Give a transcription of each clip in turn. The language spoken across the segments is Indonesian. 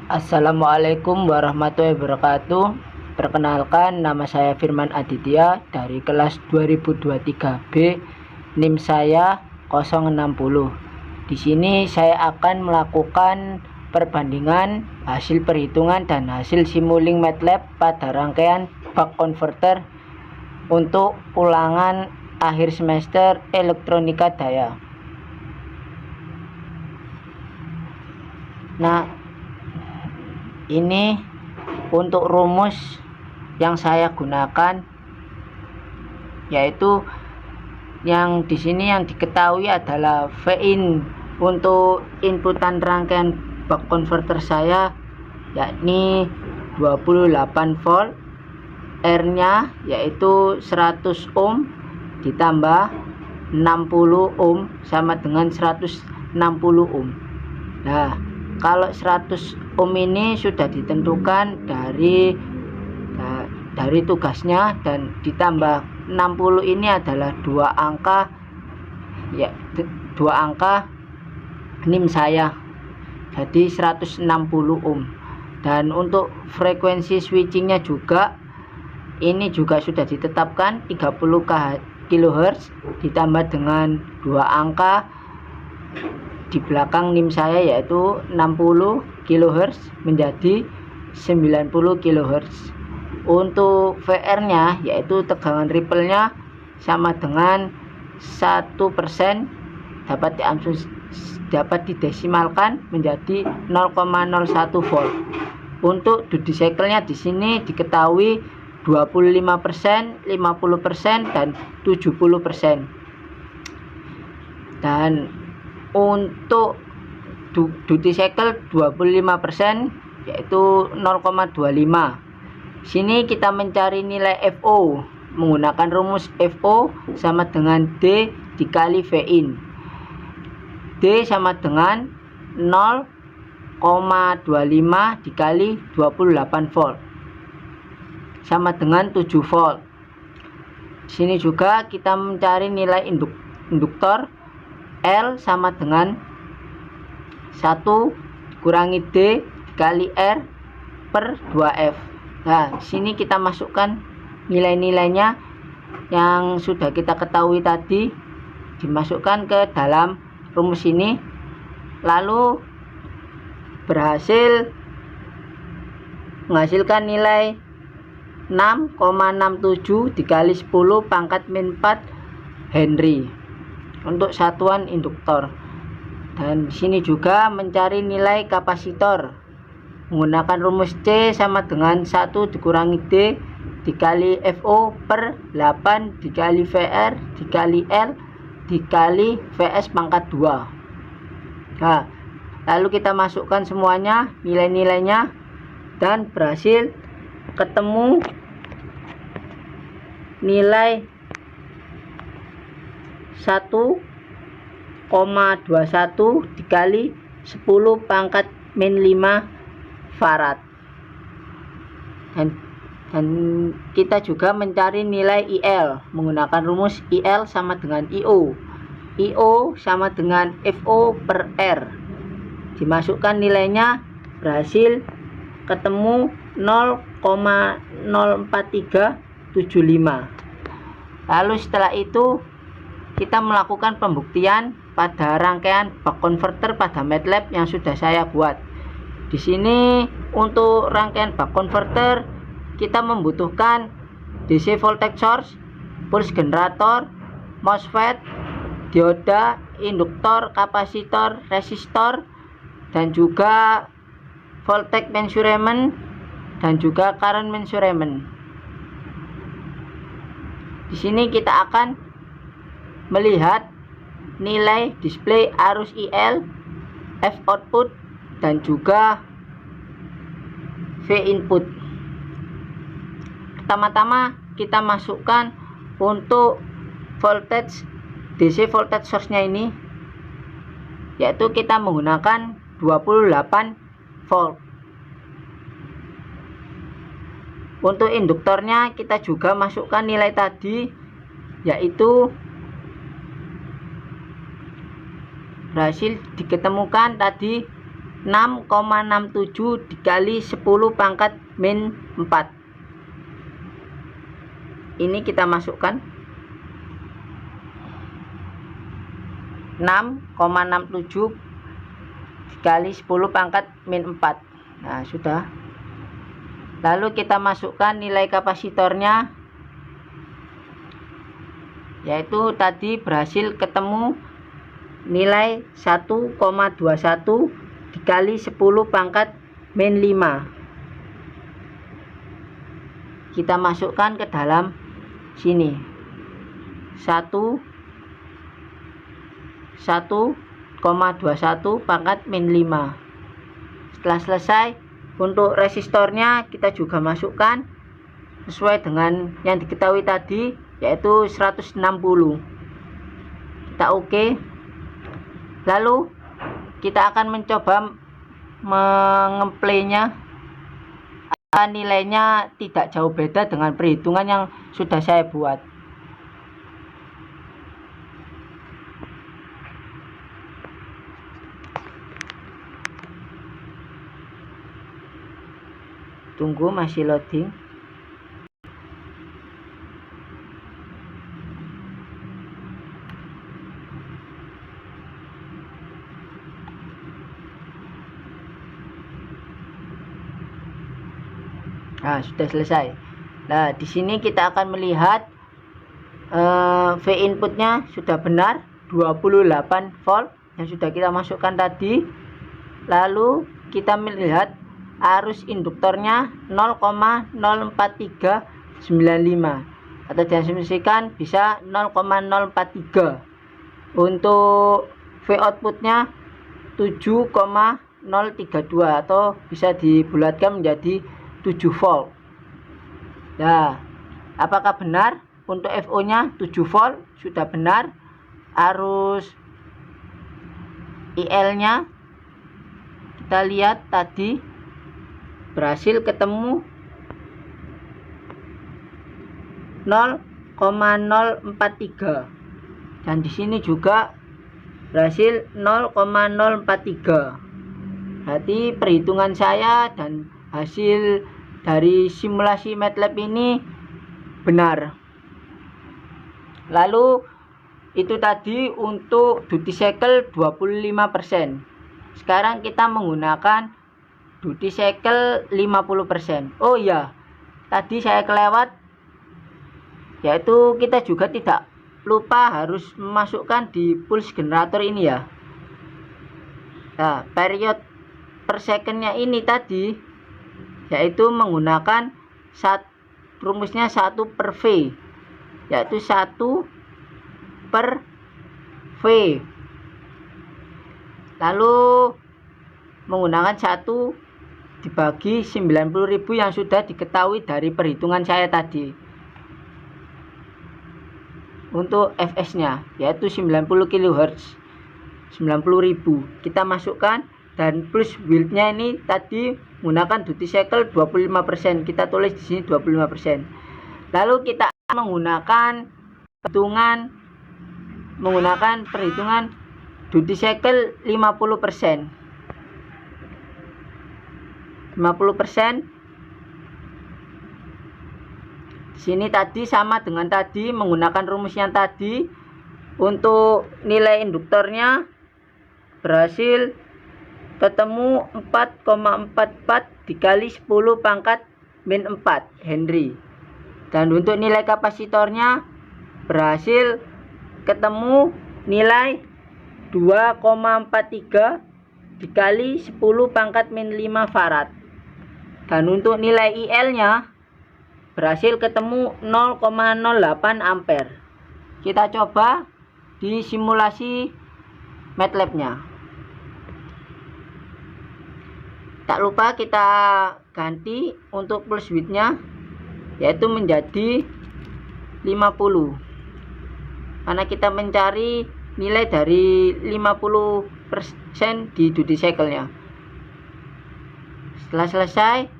Assalamualaikum warahmatullahi wabarakatuh. Perkenalkan, nama saya Firman Aditya dari kelas 2023B, NIM saya 060. Di sini saya akan melakukan perbandingan hasil perhitungan dan hasil simuling MATLAB pada rangkaian buck converter untuk ulangan akhir semester elektronika daya. Nah, ini untuk rumus yang saya gunakan, yaitu yang di sini yang diketahui adalah Vin untuk inputan rangkaian buck converter saya, yakni 28 volt, R-nya yaitu 100 ohm ditambah 60 ohm sama dengan 160 ohm. Nah, kalau 100 ohm ini sudah ditentukan dari tugasnya, dan ditambah 60 ini adalah dua angka NIM saya, jadi 160 ohm. Dan untuk frekuensi switchingnya juga ini juga sudah ditetapkan 30 kHz ditambah dengan dua angka di belakang NIM saya, yaitu 60 kHz menjadi 90 kHz. Untuk VR-nya yaitu tegangan ripple-nya sama dengan 1%, dapat didesimalkan menjadi 0,01 volt. Untuk duty cycle-nya di sini diketahui 25%, 50% dan 70%. Dan untuk duty cycle 25% yaitu 0,25. Sini kita mencari nilai FO menggunakan rumus FO sama dengan D dikali Vin. D sama dengan 0,25 dikali 28 volt sama dengan 7 volt. Sini juga kita mencari nilai induktor L sama dengan 1 kurangi D dikali R per 2F. Nah, sini kita masukkan nilai-nilainya yang sudah kita ketahui tadi, dimasukkan ke dalam rumus ini, lalu berhasil menghasilkan nilai 6,67 dikali 10 pangkat min 4 Henry untuk satuan induktor. Dan di sini juga mencari nilai kapasitor menggunakan rumus C sama dengan 1 dikurangi D dikali FO per 8 dikali VR dikali L dikali VS pangkat 2. Nah, lalu kita masukkan semuanya nilai-nilainya dan berhasil ketemu nilai 1,21 dikali 10 pangkat min 5 farad. Dan kita juga mencari nilai IL menggunakan rumus IL sama dengan IO. IO sama dengan FO per R. Dimasukkan nilainya, berhasil ketemu 0,04375. Lalu setelah itu kita melakukan pembuktian pada rangkaian buck converter pada MATLAB yang sudah saya buat. Di sini untuk rangkaian buck converter kita membutuhkan DC voltage source, pulse generator, MOSFET, dioda, induktor, kapasitor, resistor, dan juga voltage measurement dan juga current measurement. Di sini kita akan melihat nilai display arus IL, F output, dan juga V input. Pertama-tama kita masukkan untuk voltage DC voltage source-nya ini, yaitu kita menggunakan 28 volt. Untuk induktornya kita juga masukkan nilai tadi, yaitu berhasil diketemukan tadi 6,67 dikali 10 pangkat min 4. Ini kita masukkan 6,67 dikali 10 pangkat min 4. Nah, sudah. Lalu kita masukkan nilai kapasitornya, yaitu tadi berhasil ketemu nilai 1,21 dikali 10 pangkat min 5. Kita masukkan ke dalam sini. 1,21 pangkat min 5. Setelah selesai, untuk resistornya kita juga masukkan sesuai dengan yang diketahui tadi, yaitu 160. Kita oke. Lalu kita akan mencoba mengeplaynya. Nilainya tidak jauh beda dengan perhitungan yang sudah saya buat. Tunggu, masih loading. Nah, sudah selesai. Nah, di sini kita akan melihat V inputnya sudah benar 28 volt yang sudah kita masukkan tadi. Lalu kita melihat arus induktornya 0,04395 atau diasumsikan bisa 0,043. Untuk V outputnya 7,032 atau bisa dibulatkan menjadi 7 volt. Nah, apakah benar untuk FO nya 7 volt? Sudah benar. Arus IL nya kita lihat tadi berhasil ketemu 0,043, dan di sini juga berhasil 0,043. Berarti perhitungan saya dan hasil dari simulasi MATLAB ini benar. Lalu itu tadi untuk duty cycle 25%. Sekarang kita menggunakan duty cycle 50%. Oh iya, tadi saya kelewat, yaitu kita juga tidak lupa harus memasukkan di pulse generator ini ya. Nah, period per secondnya ini tadi yaitu menggunakan rumusnya 1 per V, yaitu 1 per V. Lalu menggunakan 1 dibagi 90.000 yang sudah diketahui dari perhitungan saya tadi. Untuk Fs nya yaitu 90 kHz, 90.000 kita masukkan, dan plus build-nya ini tadi menggunakan duty cycle 25%. Kita tulis di sini 25%. Lalu kita menggunakan perhitungan duty cycle 50%. 50%. Sini tadi sama dengan tadi, menggunakan rumus yang tadi. Untuk nilai induktornya berhasil ketemu 4,44 dikali 10 pangkat min 4 Henry. Dan untuk nilai kapasitornya berhasil ketemu nilai 2,43 dikali 10 pangkat min 5 farad. Dan untuk nilai IL nya berhasil ketemu 0,08 ampere. Kita coba di simulasi MATLAB nya. Tak lupa kita ganti untuk pulse width nya, yaitu menjadi 50, karena kita mencari nilai dari 50% di duty cycle nya. Setelah selesai,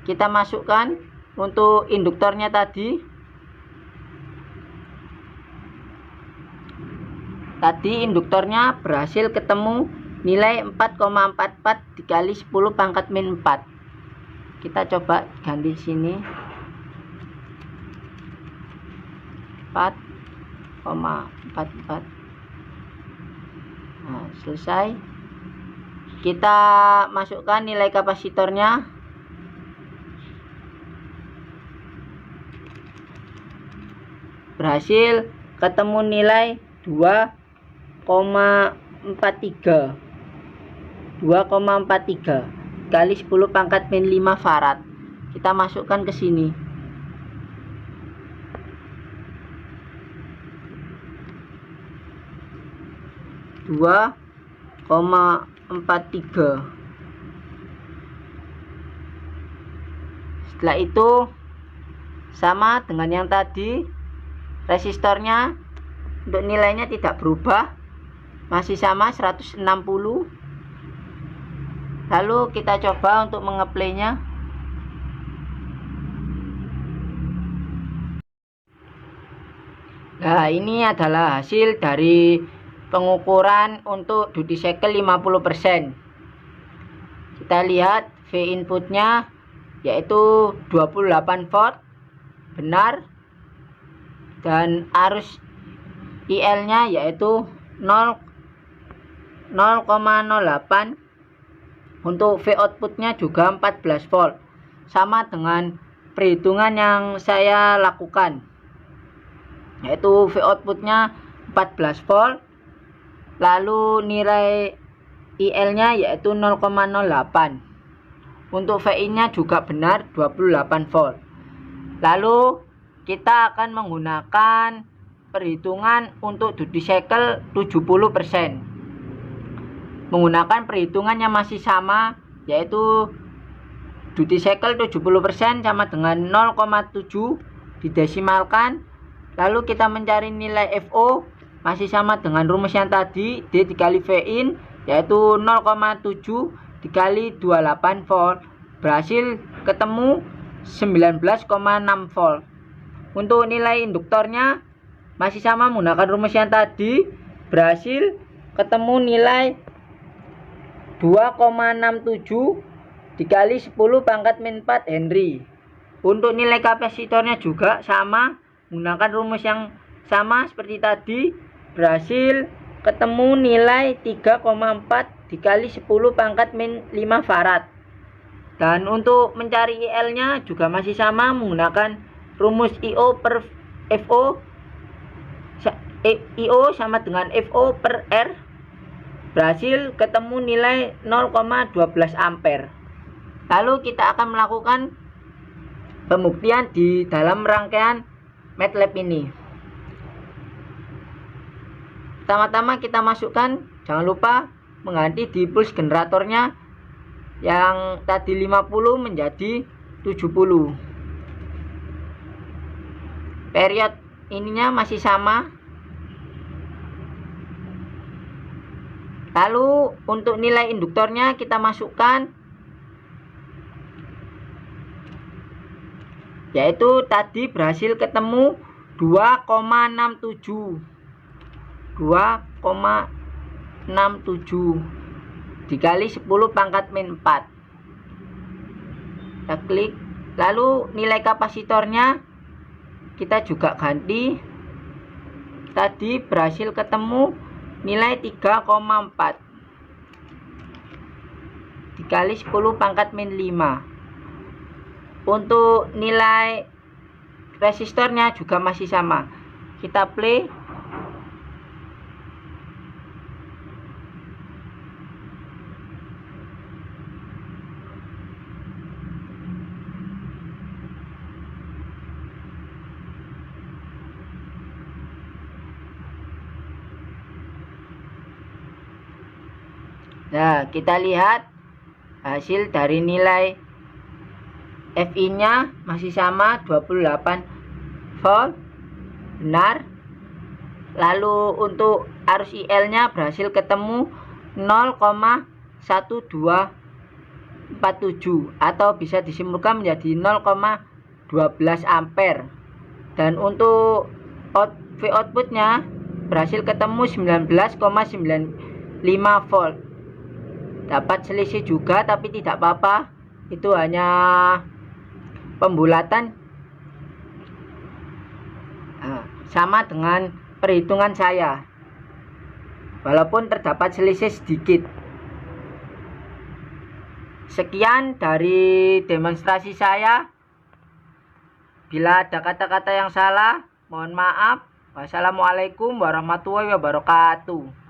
kita masukkan untuk induktornya tadi. Induktornya berhasil ketemu nilai 4,44 dikali 10 pangkat min 4. Kita coba ganti sini 4,44. Nah, selesai. Kita masukkan nilai kapasitornya. Berhasil ketemu nilai 2,43 kali 10 pangkat min 5 farad. Kita masukkan ke sini. Dua koma 43. Setelah itu sama dengan yang tadi, resistornya untuk nilainya tidak berubah, masih sama 160. Lalu kita coba untuk mengeplaynya. Nah, ini adalah hasil dari pengukuran untuk duty cycle 50%. Kita lihat V inputnya yaitu 28 volt, benar, dan arus IL nya yaitu 0,08. Untuk V outputnya juga 14 volt, sama dengan perhitungan yang saya lakukan, yaitu V outputnya 14 volt, lalu nilai IL nya yaitu 0,08. Untuk VIN nya juga benar 28 volt. Lalu kita akan menggunakan perhitungan untuk duty cycle 70%. Menggunakan perhitungan yang masih sama, yaitu duty cycle 70% sama dengan 0,7 didesimalkan. Lalu kita mencari nilai FO, masih sama dengan rumus yang tadi, D dikali VIN, yaitu 0,7 dikali 28 volt. Berhasil ketemu 19,6 volt. Untuk nilai induktornya masih sama menggunakan rumus yang tadi, berhasil ketemu nilai 2,67 dikali 10 pangkat min 4 Henry. Untuk nilai kapasitornya juga sama menggunakan rumus yang sama seperti tadi, berhasil ketemu nilai 3,4 dikali 10 pangkat min 5 farad. Dan untuk mencari IL nya juga masih sama menggunakan rumus IO per FO. IO sama dengan FO per R. Berhasil ketemu nilai 0,12 ampere. Lalu kita akan melakukan pembuktian di dalam rangkaian MATLAB ini. Pertama-tama kita masukkan, jangan lupa mengganti di pulse generatornya yang tadi 50 menjadi 70. Period ininya masih sama. Lalu untuk nilai induktornya kita masukkan, yaitu tadi berhasil ketemu 2,67 dikali 10 pangkat min 4. Kita klik. Lalu nilai kapasitornya kita juga ganti. Tadi berhasil ketemu nilai 3,4 dikali 10 pangkat min 5. Untuk nilai resistornya juga masih sama. Kita play. Nah, kita lihat hasil dari nilai FI nya masih sama 28 volt, benar. Lalu untuk arus IL nya berhasil ketemu 0,1247 atau bisa disimpulkan menjadi 0,12 ampere. Dan untuk V outputnya berhasil ketemu 19,95 volt. dapat selisih juga, tapi tidak apa-apa, itu hanya pembulatan. Nah, sama dengan perhitungan saya, walaupun terdapat selisih sedikit. Sekian dari demonstrasi saya. Bila ada kata-kata yang salah, mohon maaf. Wassalamualaikum warahmatullahi wabarakatuh.